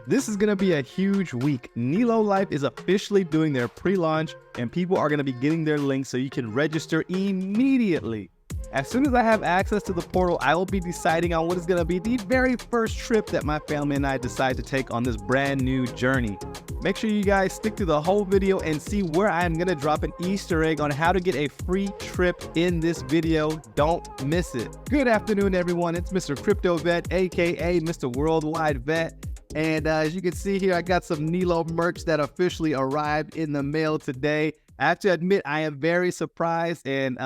This is going to be a huge week. Nélo Life is officially doing their pre-launch and people are going to be getting their links so you can register immediately. As soon as I have access to the portal, I will be deciding on what is going to be the very first trip that my family and I decide to take on this brand new journey. Make sure you guys stick to the whole video and see where I am going to drop an Easter egg on how to get a free trip in this video. Don't miss it. Good afternoon, everyone. It's Mr. Crypto Vet, aka Mr. Worldwide Vet. And as you can see here, I got some Nélo merch that officially arrived in the mail today. I have to admit, I am very surprised and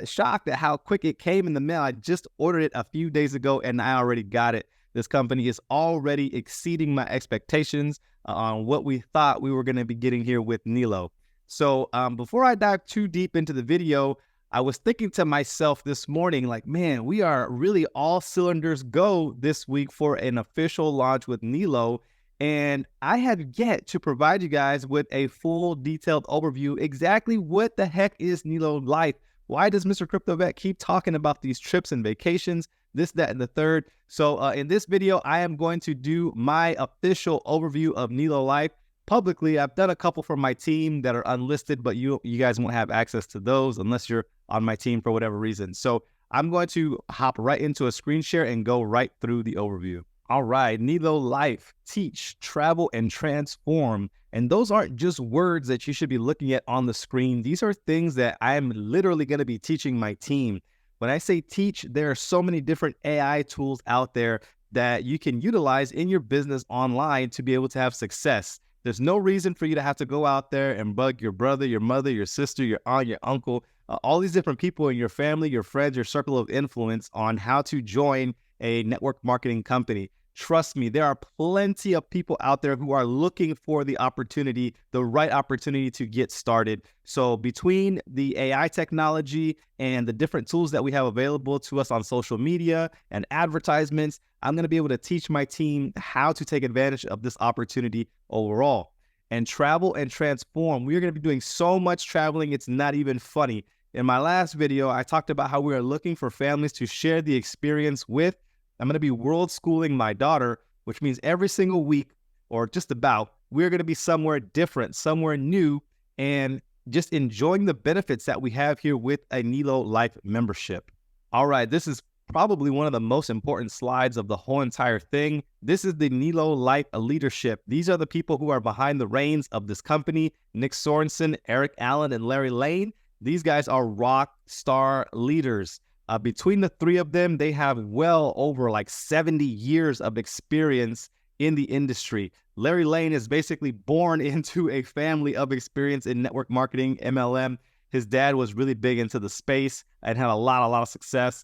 shocked at how quick it came in the mail. I just ordered it a few days ago and I already got it. This company is already exceeding my expectations on what we thought we were going to be getting here with Nélo. So before I dive too deep into the video, I was thinking to myself this morning, like, man, we are really all cylinders go this week for an official launch with Nélo. And I have yet to provide you guys with a full detailed overview exactly what the heck is Nélo Life. Why does Mr. Crypto Vet keep talking about these trips and vacations, this, that, and the third? So in this video, I am going to do my official overview of Nélo Life. Publicly, I've done a couple for my team that are unlisted, but you guys won't have access to those unless you're on my team for whatever reason. So I'm going to hop right into a screen share and go right through the overview. All right, Nélo Life, teach, travel, and transform. And those aren't just words that you should be looking at on the screen. These are things that I'm literally going to be teaching my team. When I say teach, there are so many different AI tools out there that you can utilize in your business online to be able to have success. There's no reason for you to have to go out there and bug your brother, your mother, your sister, your aunt, your uncle, all these different people in your family, your friends, your circle of influence on how to join a network marketing company. Trust me, there are plenty of people out there who are looking for the opportunity, the right opportunity to get started. So between the AI technology and the different tools that we have available to us on social media and advertisements, I'm going to be able to teach my team how to take advantage of this opportunity overall. And travel and transform. We are going to be doing so much traveling, it's not even funny. In my last video, I talked about how we are looking for families to share the experience with. I'm going to be world schooling my daughter, which means every single week, or just about, we're going to be somewhere different, somewhere new, and just enjoying the benefits that we have here with a Nélo Life membership. All right, this is probably one of the most important slides of the whole entire thing. This is the Nélo Life leadership. These are the people who are behind the reins of this company: Nick Sorensen, Eric Allen, and Larry Lane. These guys are rock star leaders. Between the three of them, they have well over like 70 years of experience in the industry. Larry Lane is basically born into a family of experience in network marketing, MLM. His dad was really big into the space and had a lot of success.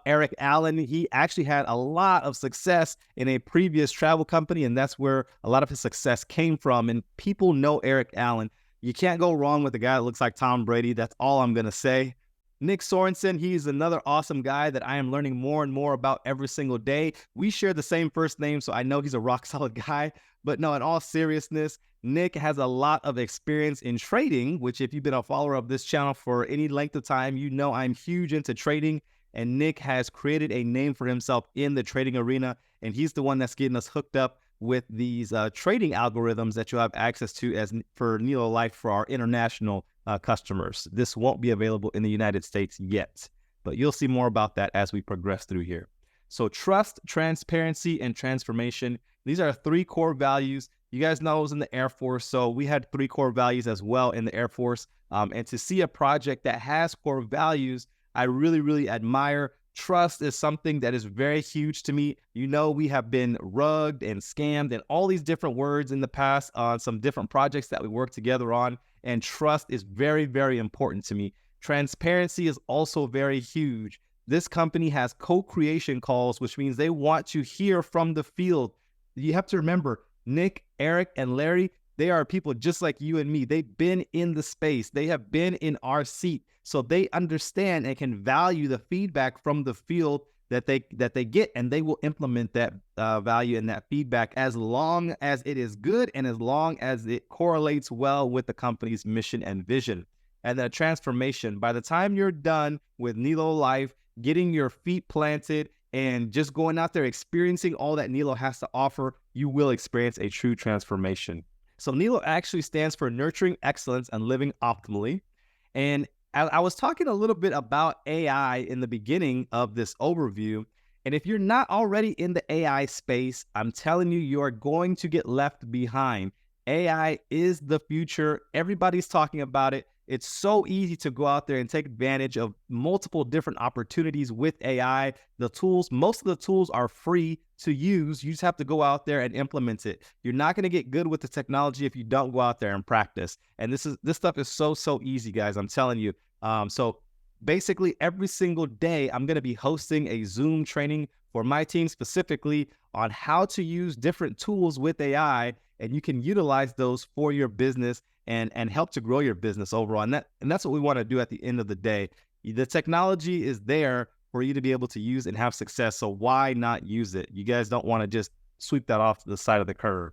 Eric Allen, he actually had a lot of success in a previous travel company, and that's where a lot of his success came from. And people know Eric Allen. You can't go wrong with a guy that looks like Tom Brady. That's all I'm going to say. Nick Sorensen, he's another awesome guy that I am learning more and more about every single day. We share the same first name, so I know he's a rock solid guy. But no, in all seriousness, Nick has a lot of experience in trading, which if you've been a follower of this channel for any length of time, you know I'm huge into trading. And Nick has created a name for himself in the trading arena, and he's the one that's getting us hooked up with these trading algorithms that you'll have access to as for Nélo Life for our international customers. This won't be available in the United States yet, but you'll see more about that as we progress through here. So trust, transparency, and transformation. These are three core values. You guys know I was in the Air Force, so we had three core values as well in the Air Force. And to see a project that has core values, I really admire. Trust is something that is very huge to me. You know, we have been rugged and scammed and all these different words in the past on some different projects that we work together on. And trust is very important to me. Transparency is also very huge. This company has co-creation calls, which means they want to hear from the field. You have to remember, Nick, Eric, and Larry, they are people just like you and me. They've been in the space. They have been in our seat. So they understand and can value the feedback from the field that they get, and they will implement that value and that feedback as long as it is good and as long as it correlates well with the company's mission and vision. And the transformation, by the time you're done with Nélo Life, getting your feet planted and just going out there experiencing all that Nélo has to offer, you will experience a true transformation. So Nélo actually stands for Nurturing Excellence and Living Optimally. And I was talking a little bit about AI in the beginning of this overview. And if you're not already in the AI space, I'm telling you, you are going to get left behind. AI is the future. Everybody's talking about it. It's so easy to go out there and take advantage of multiple different opportunities with AI. The tools, most of the tools are free to use. You just have to go out there and implement it. You're not going to get good with the technology if you don't go out there and practice. And this stuff is so easy, guys. I'm telling you. So basically every single day, I'm going to be hosting a Zoom training for my team specifically on how to use different tools with AI, and you can utilize those for your business and help to grow your business overall. And that's what we want to do at the end of the day. The technology is there for you to be able to use and have success. So why not use it? You guys don't want to just sweep that off to the side of the curve.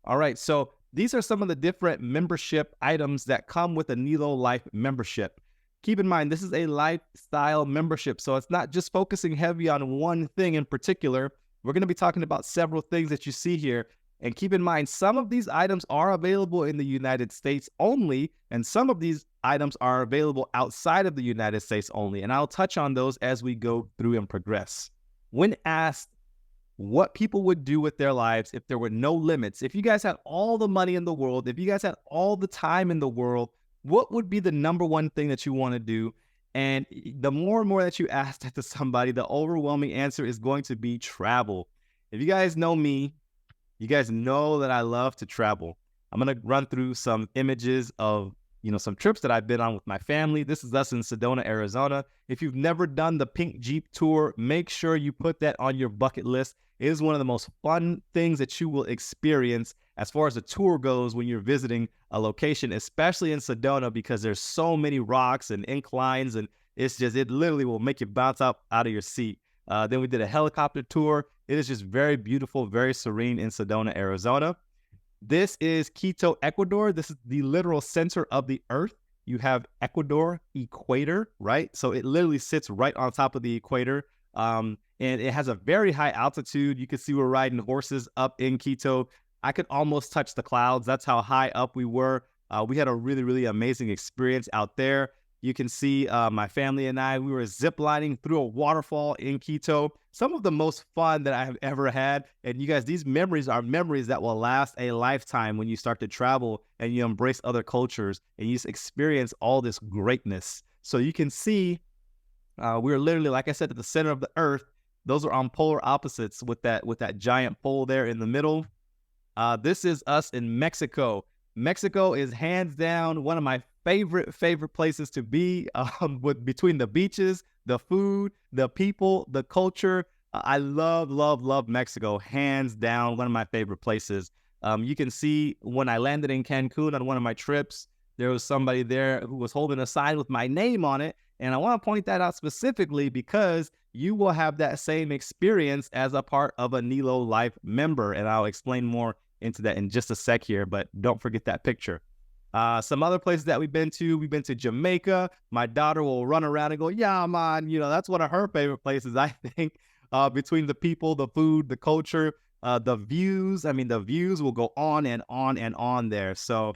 All right. So these are some of the different membership items that come with a Nélo Life membership. Keep in mind, this is a lifestyle membership. So it's not just focusing heavy on one thing in particular. We're going to be talking about several things that you see here. And keep in mind, some of these items are available in the United States only, and some of these items are available outside of the United States only. And I'll touch on those as we go through and progress. When asked what people would do with their lives if there were no limits, if you guys had all the money in the world, if you guys had all the time in the world, what would be the number one thing that you want to do? And the more and more that you ask that to somebody, the overwhelming answer is going to be travel. If you guys know me, you guys know that I love to travel. I'm going to run through some images of, some trips that I've been on with my family. This is us in Sedona, Arizona. If you've never done the Pink Jeep tour, make sure you put that on your bucket list. It is one of the most fun things that you will experience as far as the tour goes when you're visiting a location, especially in Sedona, because there's so many rocks and inclines, and it literally will make you bounce up out of your seat. Then we did a helicopter tour. It is just very beautiful, very serene in Sedona, Arizona. This is Quito, Ecuador. This is the literal center of the earth. You have Ecuador equator, right? So it literally sits right on top of the equator. And it has a very high altitude. You can see we're riding horses up in Quito. I could almost touch the clouds. That's how high up we were. We had a really amazing experience out there. You can see my family and I, we were ziplining through a waterfall in Quito. Some of the most fun that I have ever had. And you guys, these memories are memories that will last a lifetime when you start to travel and you embrace other cultures and you just experience all this greatness. So you can see we're literally, like I said, at the center of the earth. Those are on polar opposites with that giant pole there in the middle. This is us in Mexico. Mexico is hands down one of my favorite places to be, between the beaches, the food, the people, the culture. I love Mexico. Hands down, one of my favorite places. You can see when I landed in Cancun on one of my trips, there was somebody there who was holding a sign with my name on it. And I want to point that out specifically because you will have that same experience as a part of a Nélo Life member. And I'll explain more into that in just a sec here, but don't forget that picture. Some other places that we've been to Jamaica. My daughter will run around and go, yeah, man, that's one of her favorite places, I think, between the people, the food, the culture, the views. I mean, the views will go on and on and on there. So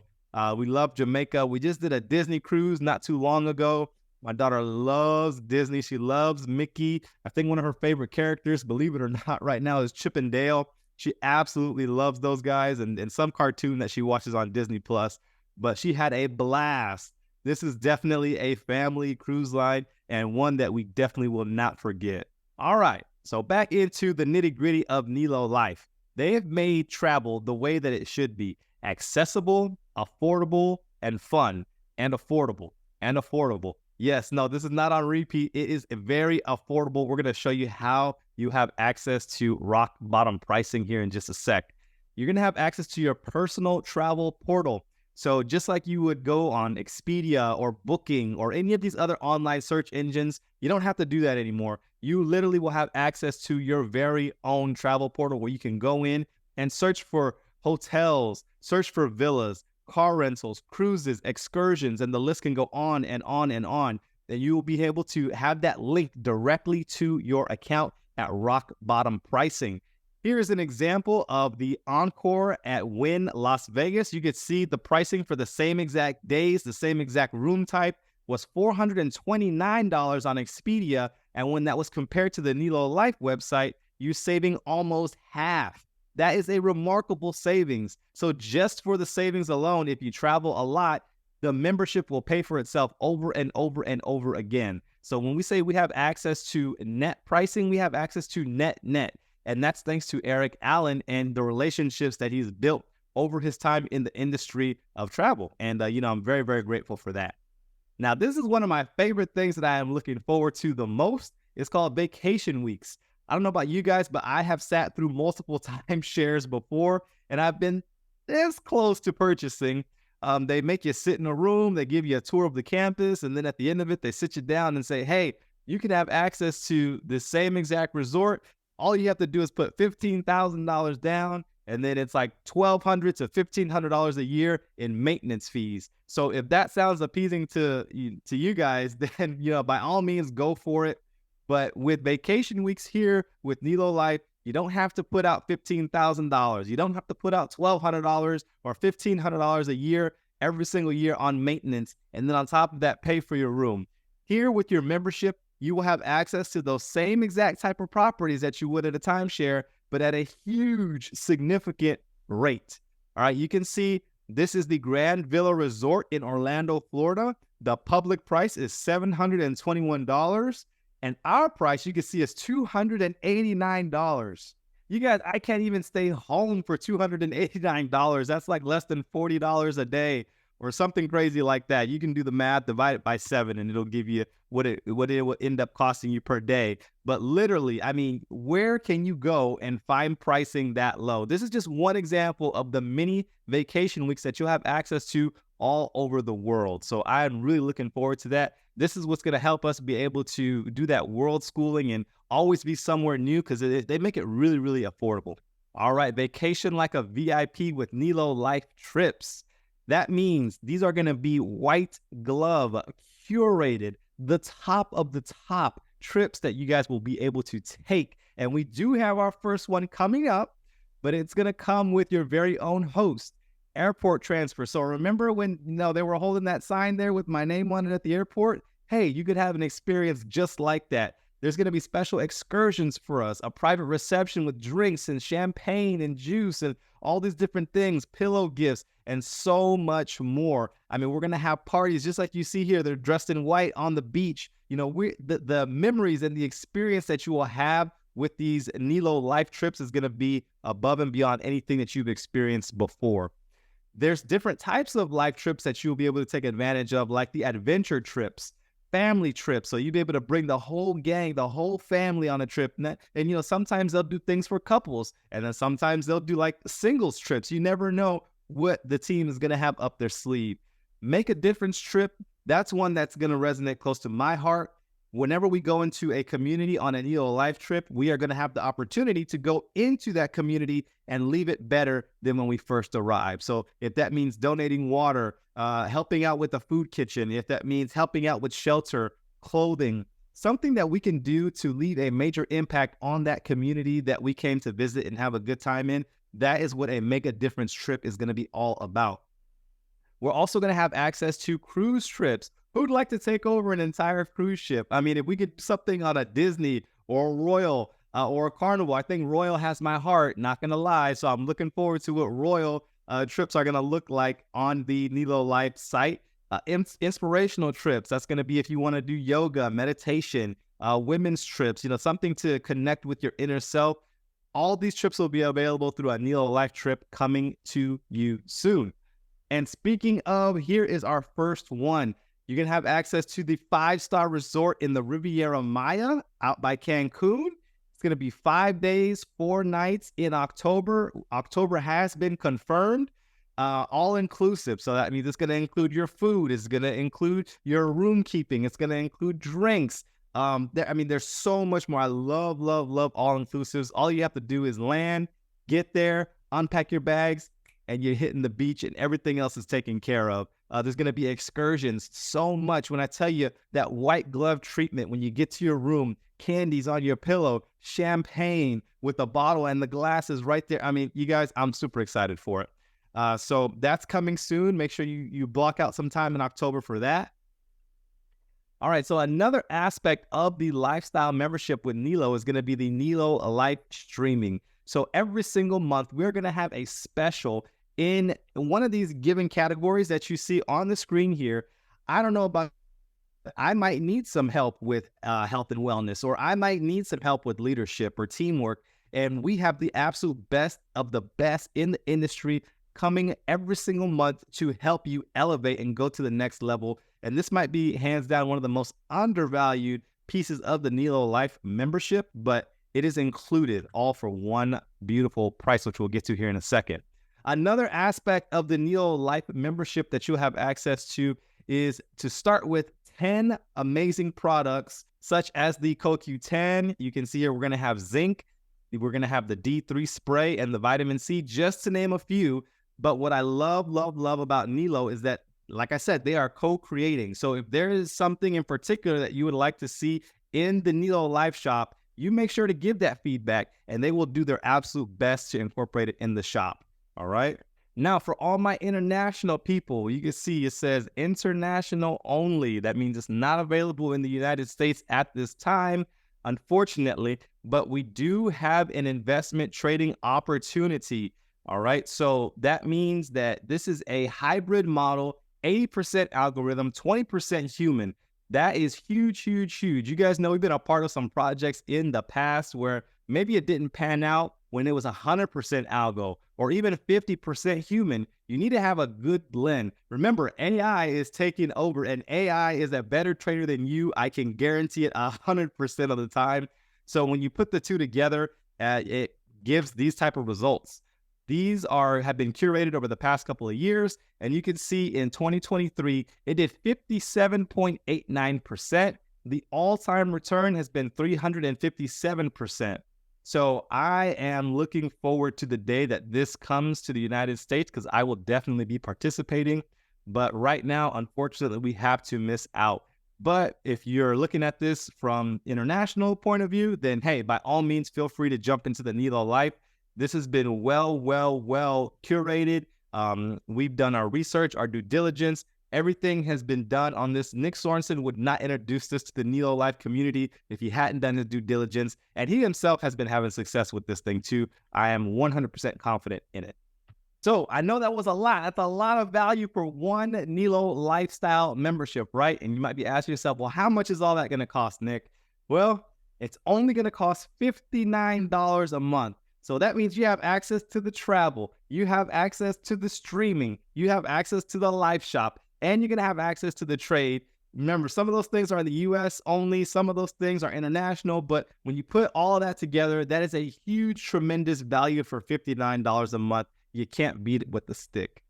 we love Jamaica. We just did a Disney cruise not too long ago. My daughter loves Disney. She loves Mickey. I think one of her favorite characters, believe it or not, right now is Chip and Dale. She absolutely loves those guys and some cartoon that she watches on Disney Plus. But she had a blast. This is definitely a family cruise line and one that we definitely will not forget. All right, so back into the nitty-gritty of Nélo Life. They have made travel the way that it should be: accessible, affordable, and fun, and affordable, and affordable. Yes, no, this is not on repeat. It is very affordable. We're going to show you how you have access to rock bottom pricing here in just a sec. You're going to have access to your personal travel portal. So just like you would go on Expedia or Booking or any of these other online search engines, you don't have to do that anymore. You literally will have access to your very own travel portal where you can go in and search for hotels, search for villas, car rentals, cruises, excursions, and the list can go on and on and on. And you will be able to have that link directly to your account at rock bottom pricing. Here's an example of the Encore at Wynn Las Vegas. You could see the pricing for the same exact days, the same exact room type was $429 on Expedia. And when that was compared to the Nélo Life website, you're saving almost half. That is a remarkable savings. So just for the savings alone, if you travel a lot, the membership will pay for itself over and over and over again. So when we say we have access to net pricing, we have access to net. And that's thanks to Eric Allen and the relationships that he's built over his time in the industry of travel. And, I'm very, very grateful for that. Now, this is one of my favorite things that I am looking forward to the most. It's called vacation weeks. I don't know about you guys, but I have sat through multiple timeshares before, and I've been this close to purchasing. They make you sit in a room, they give you a tour of the campus, and then at the end of it, they sit you down and say, hey, you can have access to the same exact resort. All you have to do is put $15,000 down, and then it's like $1,200 to $1,500 a year in maintenance fees. So if that sounds appeasing to you guys, then, by all means, go for it. But with vacation weeks here with Nélo Life, you don't have to put out $15,000. You don't have to put out $1,200 or $1,500 a year every single year on maintenance. And then on top of that, pay for your room. Here with your membership, you will have access to those same exact type of properties that you would at a timeshare, but at a huge, significant rate. All right, you can see this is the Grand Villa Resort in Orlando, Florida. The public price is $721. And our price, you can see, is $289. You guys, I can't even stay home for $289. That's like less than $40 a day or something crazy like that. You can do the math, divide it by 7, and it'll give you what it will end up costing you per day. But literally, where can you go and find pricing that low? This is just one example of the many vacation weeks that you'll have access to all over the world. So I'm really looking forward to that. This is what's going to help us be able to do that world schooling and always be somewhere new, because they make it really, really affordable. All right, vacation like a VIP with Nélo Life trips. That means these are going to be white glove, curated, the top of the top trips that you guys will be able to take. And we do have our first one coming up, but it's going to come with your very own host. Airport transfer. So remember when they were holding that sign there with my name on it at the airport? Hey, you could have an experience just like that. There's going to be special excursions for us, a private reception with drinks and champagne and juice and all these different things, pillow gifts, and so much more. We're going to have parties just like you see here. They're dressed in white on the beach. The memories and the experience that you will have with these Nélo Life trips is going to be above and beyond anything that you've experienced before. There's different types of life trips that you'll be able to take advantage of, like the adventure trips, family trips. So you'll be able to bring the whole gang, the whole family on a trip. And sometimes they'll do things for couples, and then sometimes they'll do like singles trips. You never know what the team is going to have up their sleeve. Make a difference trip. That's one that's going to resonate close to my heart. Whenever we go into a community on a Nélo Life trip, we are going to have the opportunity to go into that community and leave it better than when we first arrived. So if that means donating water, helping out with the food kitchen, if that means helping out with shelter, clothing, something that we can do to leave a major impact on that community that we came to visit and have a good time in, that is what a Make a Difference trip is going to be all about. We're also going to have access to cruise trips. Who'd like to take over an entire cruise ship? If we could do something on a Disney or a Royal or a Carnival, I think Royal has my heart, not going to lie. So I'm looking forward to what Royal trips are going to look like on the Nélo Life site. Inspirational trips, that's going to be if you want to do yoga, meditation, women's trips, something to connect with your inner self. All these trips will be available through a Nélo Life trip coming to you soon. And speaking of, here is our first one. You're going to have access to the 5-star resort in the Riviera Maya out by Cancun. It's going to be 5 days, 4 nights in October. October has been confirmed, all inclusive. So that means it's going to include your food. It's going to include your room keeping. It's going to include drinks. There's so much more. I love, love, love all inclusives. All you have to do is land, get there, unpack your bags, and you're hitting the beach and everything else is taken care of. There's going to be excursions, so much. When I tell you that white glove treatment, when you get to your room, candies on your pillow, champagne with the bottle and the glasses right there. I mean, you guys, I'm super excited for it. So that's coming soon. Make sure you block out some time in October for that. All right, so another aspect of the lifestyle membership with Nélo is going to be the Nélo live streaming. So every single month, we're going to have a special in one of these given categories that you see on the screen here. I don't know about, I might need some help with health and wellness, or I might need some help with leadership or teamwork. And we have the absolute best of the best in the industry coming every single month to help you elevate and go to the next level. And this might be hands down one of the most undervalued pieces of the Nélo Life membership, but it is included all for one beautiful price, which we'll get to here in a second. Another aspect of the Nélo Life membership that you'll have access to is to start with 10 amazing products, such as the CoQ10. You can see here we're going to have zinc, we're going to have the D3 spray, and the vitamin C, just to name a few. But what I love about Nélo is that, like I said, they are co-creating. So if there is something in particular that you would like to see in the Nélo Life shop, you make sure to give that feedback, and they will do their absolute best to incorporate it in the shop. All right. Now, for all my international people, you can see it says international only. That means it's not available in the United States at this time, unfortunately, but we do have an investment trading opportunity. All right. So that means that this is a hybrid model, 80% algorithm, 20% human. That is huge, huge, huge. You guys know we've been a part of some projects in the past where maybe it didn't pan out when it was 100% algo or even 50% human. You need to have a good blend. Remember, AI is taking over, and AI is a better trader than you. I can guarantee it 100% of the time. So when you put the two together, it gives these type of results. These have been curated over the past couple of years, and you can see in 2023, it did 57.89%. The all-time return has been 357%. So I am looking forward to the day that this comes to the United States, because I will definitely be participating. But right now, unfortunately, we have to miss out. But if you're looking at this from international point of view, then hey, by all means, feel free to jump into the Nélo Life. This has been well curated. We've done our research, our due diligence. Everything has been done on this. Nick Sorensen would not introduce this to the Nélo Life community if he hadn't done his due diligence. And he himself has been having success with this thing too. I am 100% confident in it. So I know that was a lot. That's a lot of value for one Nélo lifestyle membership, right? And you might be asking yourself, well, how much is all that going to cost, Nick? Well, it's only going to cost $59 a month. So that means you have access to the travel, you have access to the streaming, you have access to the live shop, and you're going to have access to the trade. Remember, some of those things are in the US only, some of those things are international, but when you put all of that together, that is a huge, tremendous value for $59 a month. You can't beat it with the stick.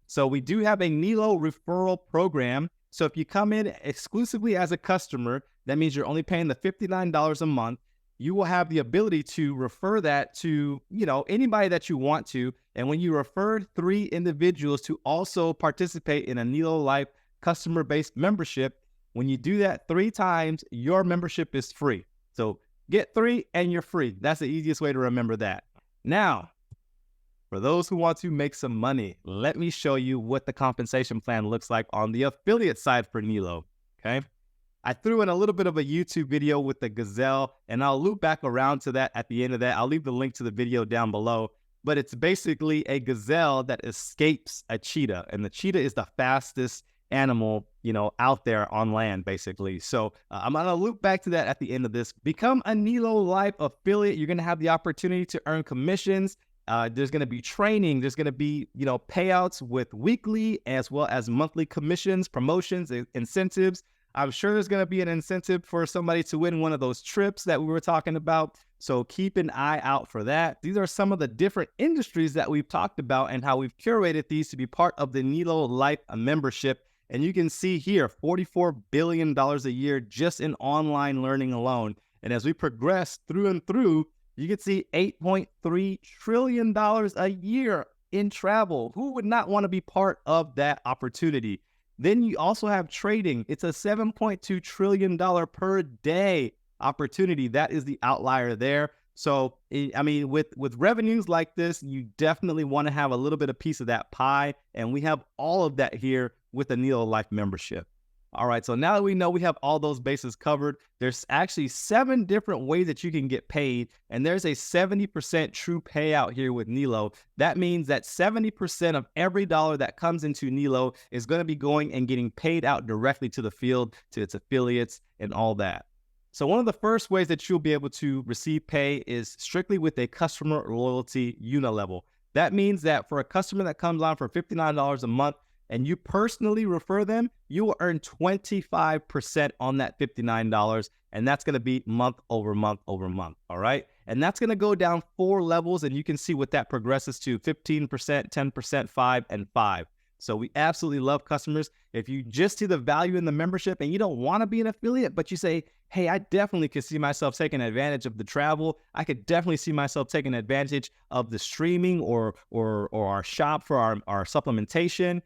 So we do have a Nélo referral program. So if you come in exclusively as a customer, that means you're only paying the $59 a month. You will have the ability to refer that to, anybody that you want to. And when you refer 3 individuals to also participate in a Nélo Life customer-based membership, when you do that 3 times, your membership is free. So get 3 and you're free. That's the easiest way to remember that. Now, for those who want to make some money, let me show you what the compensation plan looks like on the affiliate side for Nélo, okay? I threw in a little bit of a YouTube video with the gazelle, and I'll loop back around to that at the end of that. I'll leave the link to the video down below, but it's basically a gazelle that escapes a cheetah, and the cheetah is the fastest animal, out there on land, basically. So I'm going to loop back to that at the end of this. Become a Nélo Life affiliate. You're going to have the opportunity to earn commissions. There's going to be training. There's going to be, payouts with weekly as well as monthly commissions, promotions, incentives. I'm sure there's going to be an incentive for somebody to win one of those trips that we were talking about. So keep an eye out for that. These are some of the different industries that we've talked about and how we've curated these to be part of the Nélo Life membership. And you can see here, $44 billion a year just in online learning alone. And as we progress through and through, you can see $8.3 trillion a year in travel. Who would not want to be part of that opportunity? Then you also have trading. It's a $7.2 trillion per day opportunity. That is the outlier there. So, I mean, with revenues like this, you definitely want to have a little bit of piece of that pie. And we have all of that here with the Nélo Life membership. All right, so now that we know we have all those bases covered, there's actually 7 different ways that you can get paid, and there's a 70% true payout here with Nélo. That means that 70% of every dollar that comes into Nélo is going to be going and getting paid out directly to the field, to its affiliates, and all that. So one of the first ways that you'll be able to receive pay is strictly with a customer loyalty unit level. That means that for a customer that comes on for $59 a month, and you personally refer them, you will earn 25% on that $59, and that's going to be month over month over month, all right? And that's going to go down 4 levels, and you can see what that progresses to: 15%, 10%, 5, and 5. So we absolutely love customers. If you just see the value in the membership and you don't want to be an affiliate, but you say, hey, I definitely could see myself taking advantage of the travel. I could definitely see myself taking advantage of the streaming or our shop for our supplementation.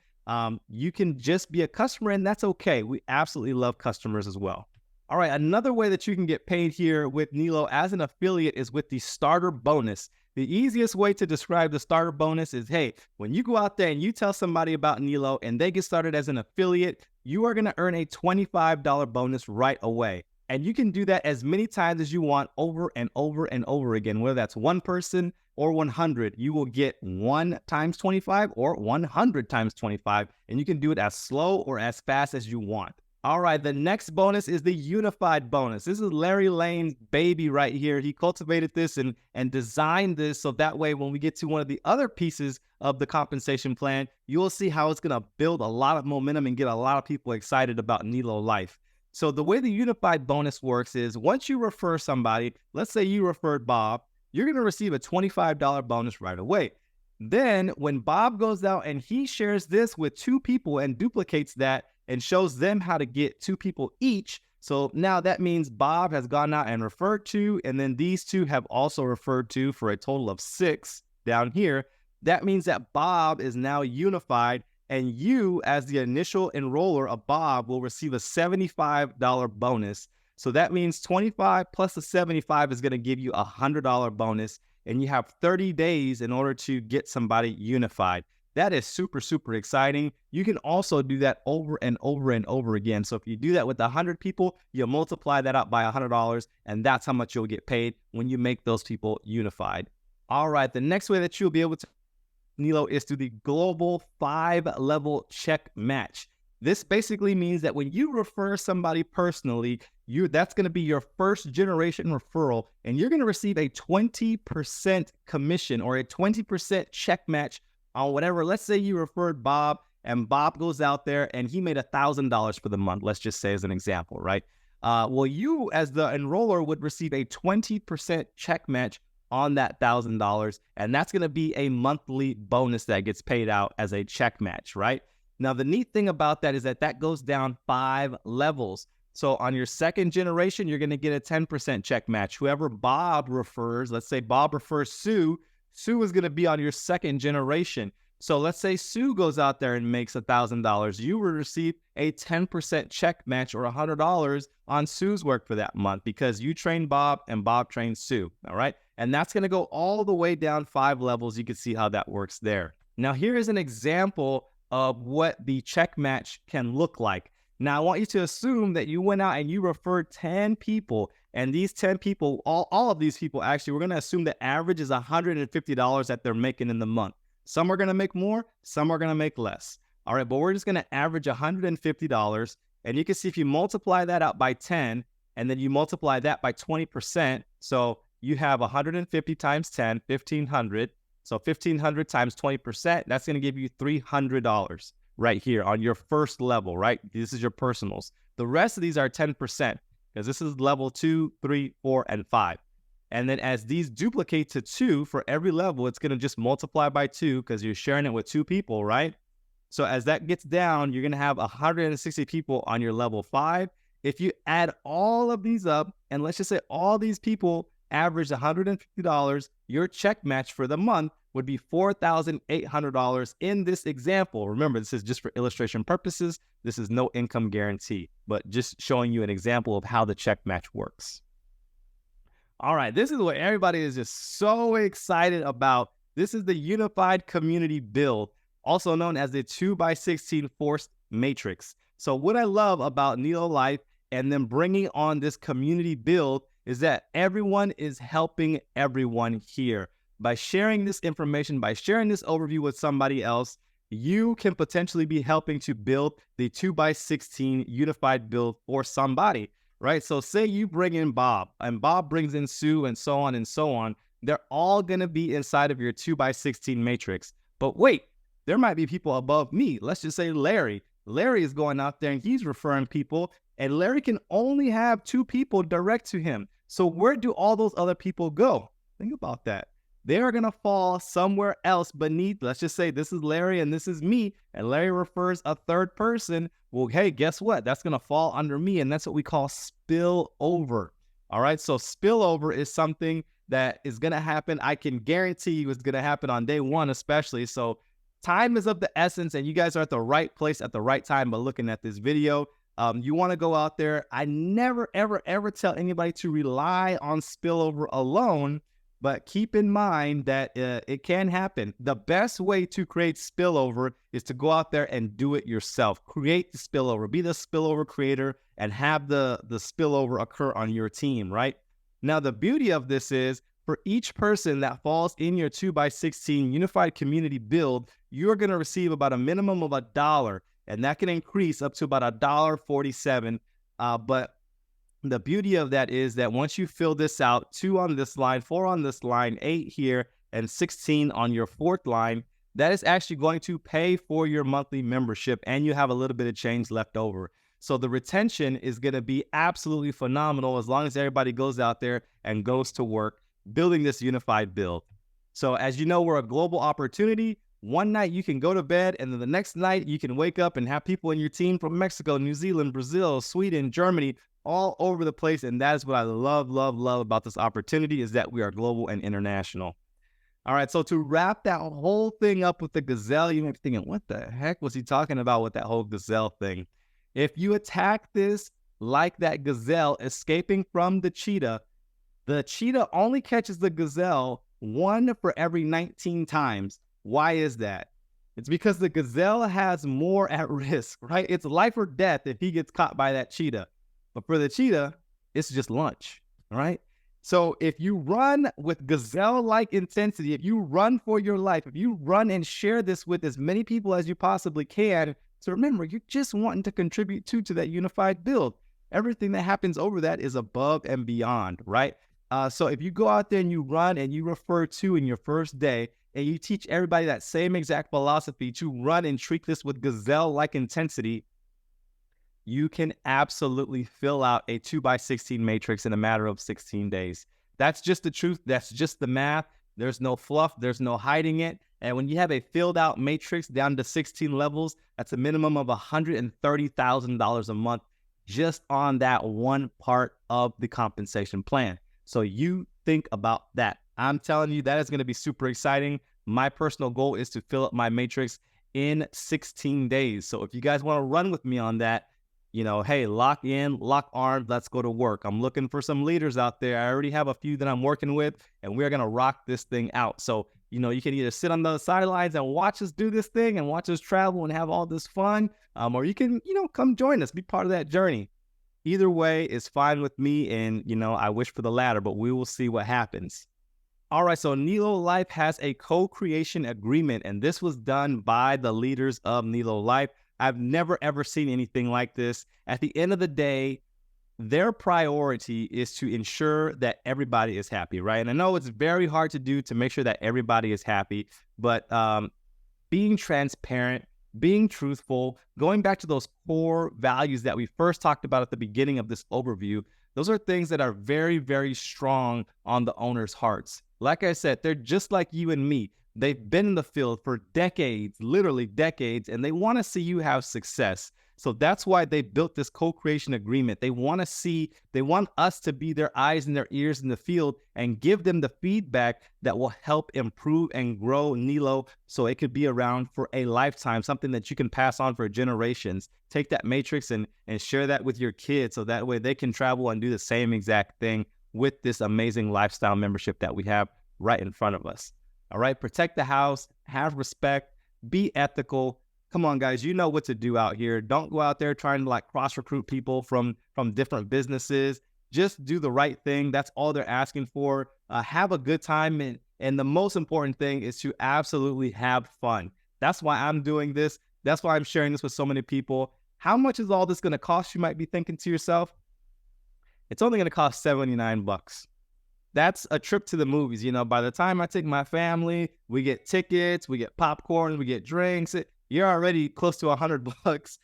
You can just be a customer, and that's okay. We absolutely love customers as well. All right, another way that you can get paid here with Nélo as an affiliate is with the starter bonus. The easiest way to describe the starter bonus is, hey, when you go out there and you tell somebody about Nélo and they get started as an affiliate, you are going to earn a $25 bonus right away. And you can do that as many times as you want, over and over and over again, whether that's one person or 100. You will get 1 times 25 or 100 times 25, and you can do it as slow or as fast as you want. All right, the next bonus is the unified bonus. This is Larry Lane's baby right here. He cultivated this and designed this so that way when we get to one of the other pieces of the compensation plan, you will see how it's going to build a lot of momentum and get a lot of people excited about Nélo Life. So the way the unified bonus works is once you refer somebody, let's say you referred Bob, you're going to receive a $25 bonus right away. Then when Bob goes out and he shares this with 2 people and duplicates that and shows them how to get 2 people each, so now that means Bob has gone out and referred 2, and then these 2 have also referred 2 for a total of 6 down here. That means that Bob is now unified, and you, as the initial enroller of Bob, will receive a $75 bonus. So that means 25 plus the 75 is going to give you a $100 bonus, and you have 30 days in order to get somebody unified. That is super, super exciting. You can also do that over and over and over again. So if you do that with 100 people, you multiply that out by $100, and that's how much you'll get paid when you make those people unified. All right, the next way that you'll be able to Nélo is through the global 5-level check match. This basically means that when you refer somebody personally, that's going to be your first generation referral, and you're going to receive a 20% commission or a 20% check match on whatever. Let's say you referred Bob, and Bob goes out there and he made $1,000 for the month, let's just say as an example, right? Well, you as the enroller would receive a 20% check match on that $1,000, and that's going to be a monthly bonus that gets paid out as a check match, right? Now, the neat thing about that is that goes down 5 levels. So on your second generation, you're going to get a 10% check match. Whoever Bob refers, let's say Bob refers Sue, Sue is going to be on your second generation. So let's say Sue goes out there and makes $1,000. You will receive a 10% check match or $100 on Sue's work for that month because you trained Bob and Bob trained Sue, all right? And that's going to go all the way down 5 levels. You can see how that works there. Now, here is an example of what the check match can look like. Now, I want you to assume that you went out and you referred 10 people, and these 10 people, all of these people, actually, we're going to assume the average is $150 that they're making in the month. Some are going to make more, some are going to make less. All right, but we're just going to average $150, and you can see if you multiply that out by 10, and then you multiply that by 20%, so you have 150 times 10, 1,500. So 1,500 times 20%, that's going to give you $300 right here on your first level, right? This is your personals. The rest of these are 10% because this is level 2, 3, 4, and 5. And then as these duplicate to 2 for every level, it's going to just multiply by 2 because you're sharing it with 2 people, right? So as that gets down, you're going to have 160 people on your level 5. If you add all of these up, and let's just say all these people average $150, your check match for the month would be $4,800 in this example. Remember, this is just for illustration purposes. This is no income guarantee, but just showing you an example of how the check match works. All right, this is what everybody is just so excited about. This is the Unified Community Build, also known as the 2x16 forced matrix. So what I love about Nélo Life and then bringing on this community build is that everyone is helping everyone here. By sharing this information, by sharing this overview with somebody else, you can potentially be helping to build the 2x16 unified build for somebody, right? So say you bring in Bob and Bob brings in Sue and so on and so on. They're all going to be inside of your 2x16 matrix. But wait, there might be people above me. Let's just say Larry. Larry is going out there and he's referring people, and Larry can only have 2 people direct to him. So where do all those other people go? Think about that. They are going to fall somewhere else beneath. Let's just say this is Larry and this is me, and Larry refers a third person. Well, hey, guess what? That's going to fall under me, and that's what we call spillover. All right, so spillover is something that is going to happen. I can guarantee you it's going to happen on day 1 especially. So time is of the essence, and you guys are at the right place at the right time by looking at this video. You want to go out there. I never, ever, ever tell anybody to rely on spillover alone, but keep in mind that it can happen. The best way to create spillover is to go out there and do it yourself. Create the spillover. Be the spillover creator and have the spillover occur on your team, right? Now, the beauty of this is for each person that falls in your 2x16 unified community build, you're going to receive about a minimum of $1, and that can increase up to about $1.47. But the beauty of that is that once you fill this out, 2 on this line, 4 on this line, 8 here, and 16 on your 4th line, that is actually going to pay for your monthly membership, and you have a little bit of change left over. So the retention is going to be absolutely phenomenal as long as everybody goes out there and goes to work building this unified build. So as you know, we're a global opportunity. One night you can go to bed, and then the next night you can wake up and have people in your team from Mexico, New Zealand, Brazil, Sweden, Germany, all over the place. And that is what I love, love, love about this opportunity, is that we are global and international. All right, so to wrap that whole thing up with the gazelle, you may be thinking, what the heck was he talking about with that whole gazelle thing? If you attack this like that gazelle escaping from the cheetah only catches the gazelle 1 for every 19 times. Why is that? It's because the gazelle has more at risk, right? It's life or death if he gets caught by that cheetah. But for the cheetah, it's just lunch, all right? So if you run with gazelle-like intensity, if you run for your life, if you run and share this with as many people as you possibly can, so remember, you're just wanting to contribute to that unified build. Everything that happens over that is above and beyond, right? So if you go out there and you run and you refer to in your first day, and you teach everybody that same exact philosophy to run and treat this with gazelle-like intensity, you can absolutely fill out a 2x16 matrix in a matter of 16 days. That's just the truth. That's just the math. There's no fluff. There's no hiding it. And when you have a filled out matrix down to 16 levels, that's a minimum of $130,000 a month just on that one part of the compensation plan. So you think about that. I'm telling you, that is going to be super exciting. My personal goal is to fill up my matrix in 16 days. So if you guys want to run with me on that, you know, hey, lock in, lock arms, let's go to work. I'm looking for some leaders out there. I already have a few that I'm working with, and we're going to rock this thing out. So, you know, you can either sit on the sidelines and watch us do this thing and watch us travel and have all this fun, or you can, you know, come join us, be part of that journey. Either way is fine with me, and, you know, I wish for the latter, but we will see what happens. All right, so Nélo Life has a co-creation agreement, and this was done by the leaders of Nélo Life. I've never, ever seen anything like this. At the end of the day, their priority is to ensure that everybody is happy, right? And I know it's very hard to do to make sure that everybody is happy, but being transparent, being truthful, going back to those core values that we first talked about at the beginning of this overview, those are things that are very, very strong on the owner's hearts. Like I said, they're just like you and me. They've been in the field for decades, literally decades, and they want to see you have success. So that's why they built this co-creation agreement. They want us to be their eyes and their ears in the field and give them the feedback that will help improve and grow Nélo so it could be around for a lifetime, something that you can pass on for generations. Take that matrix and share that with your kids so that way they can travel and do the same exact thing with this amazing lifestyle membership that we have right in front of us. All right, protect the house, have respect, be ethical. Come on, guys, you know what to do out here. Don't go out there trying to like cross-recruit people from different businesses. Just do the right thing. That's all they're asking for. Have a good time. And the most important thing is to absolutely have fun. That's why I'm doing this. That's why I'm sharing this with so many people. How much is all this going to cost? You might be thinking to yourself. It's only going to cost $79. That's a trip to the movies. You know, by the time I take my family, we get tickets, we get popcorn, we get drinks. You're already close to $100.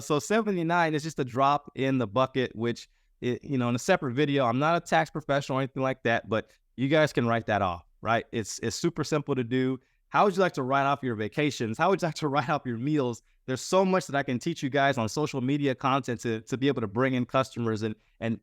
So 79 is just a drop in the bucket, which, in a separate video, I'm not a tax professional or anything like that, but you guys can write that off, right? It's super simple to do. How would you like to write off your vacations? How would you like to write off your meals? There's so much that I can teach you guys on social media content to be able to bring in customers. And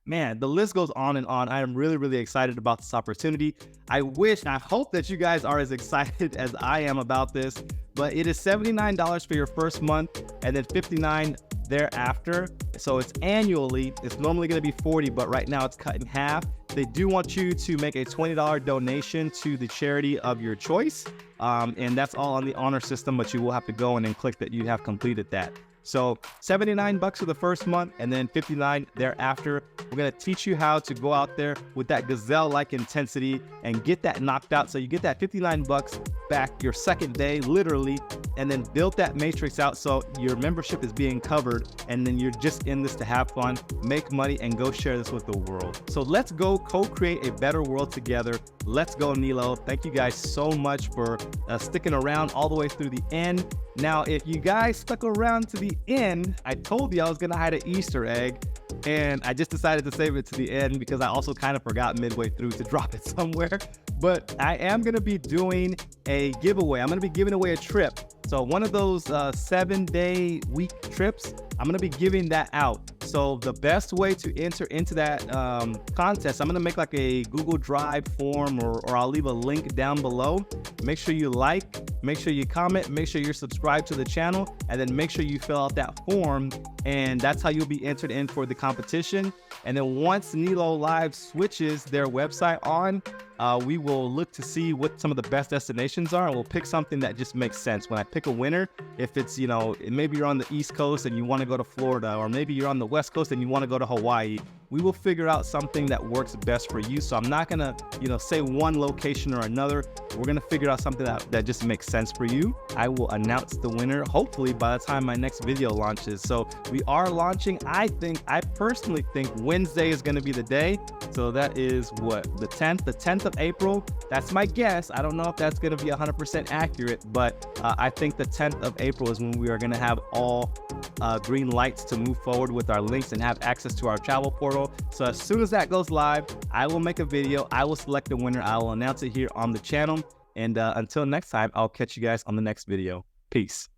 man, the list goes on and on. I am really, really excited about this opportunity. I hope that you guys are as excited as I am about this, but it is $79 for your first month and then $59 thereafter. So it's annually. It's normally going to be $40, but right now it's cut in half. They do want you to make a $20 donation to the charity of your choice. And that's all on the honor system, but you will have to go in and click that you have completed that. So $79 for the first month and then $59 thereafter. We're going to teach you how to go out there with that gazelle-like intensity and get that knocked out. So you get that $59 back your second day, literally, and then build that matrix out so your membership is being covered. And then you're just in this to have fun, make money, and go share this with the world. So let's go co-create a better world together. Let's go, Nélo. Thank you guys so much for sticking around all the way through the end. Now, if you guys stuck around to the end, I told you I was going to hide an Easter egg, and I just decided to save it to the end because I also kind of forgot midway through to drop it somewhere. But I am going to be doing a giveaway. I'm going to be giving away a trip. So one of those 7-day week trips, I'm going to be giving that out. So the best way to enter into that contest, I'm going to make like a Google Drive form or I'll leave a link down below. Make sure you like, make sure you comment, make sure you're subscribed to the channel, and then make sure you fill out that form. And that's how you'll be entered in for the competition. And then once Nélo Live switches their website on, we will look to see what some of the best destinations are, and we'll pick something that just makes sense. When I pick a winner, if it's, maybe you're on the East Coast and you want to go to Florida, or maybe you're on the West Coast and you want to go to Hawaii, we will figure out something that works best for you. So I'm not going to, say one location or another. We're going to figure out something that just makes sense for you. I will announce the winner, hopefully by the time my next video launches. So we are launching, I personally think Wednesday is going to be the day. So that is what, the 10th of April. That's my guess. I don't know if that's going to be 100% accurate, but I think the 10th of April is when we are going to have all green lights to move forward with our links and have access to our travel portal. So as soon as that goes live, I will make a video. I will select the winner. I will announce it here on the channel. And until next time, I'll catch you guys on the next video. Peace.